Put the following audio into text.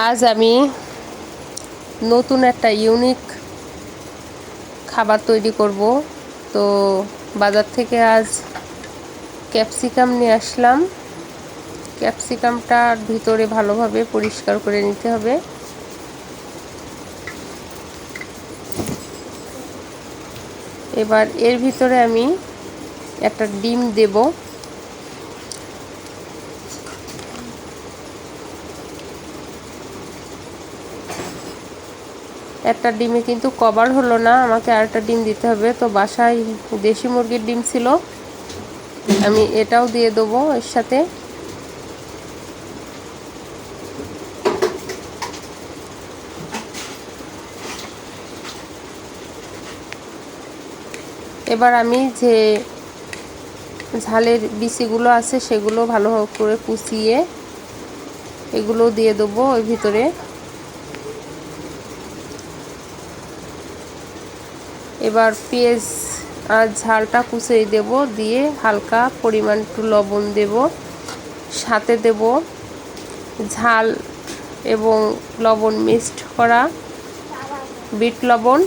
আজ আমি নতুন একটা ইউনিক খাবার তৈরি করব। তো বাজার থেকে আজ ক্যাপসিকাম নিয়ে আসলাম। ক্যাপসিকামটার ভিতরে ভালোভাবে পরিষ্কার করে নিতে হবে। এবার এর ভিতরে আমি একটা ডিম দেব। একটা ডিমে কিন্তু কভার হলো না, আমাকে আরেকটা ডিম দিতে হবে। তো বাসায় দেশি মুরগির ডিম ছিল, আমি এটাও দিয়ে দেবো এর সাথে। এবার আমি যে ঝালের বিচিগুলো আছে সেগুলো ভালো করে কুচিয়ে এগুলো দিয়ে দেবো ওর ভিতরে। এবার পেঁয়াজ আর ঝালটা কুচিয়ে দেব, দিয়ে হালকা পরিমাণ একটু লবণ দেব, সাথে দেব ঝাল এবং লবণ মিক্সড করা বিট লবণ।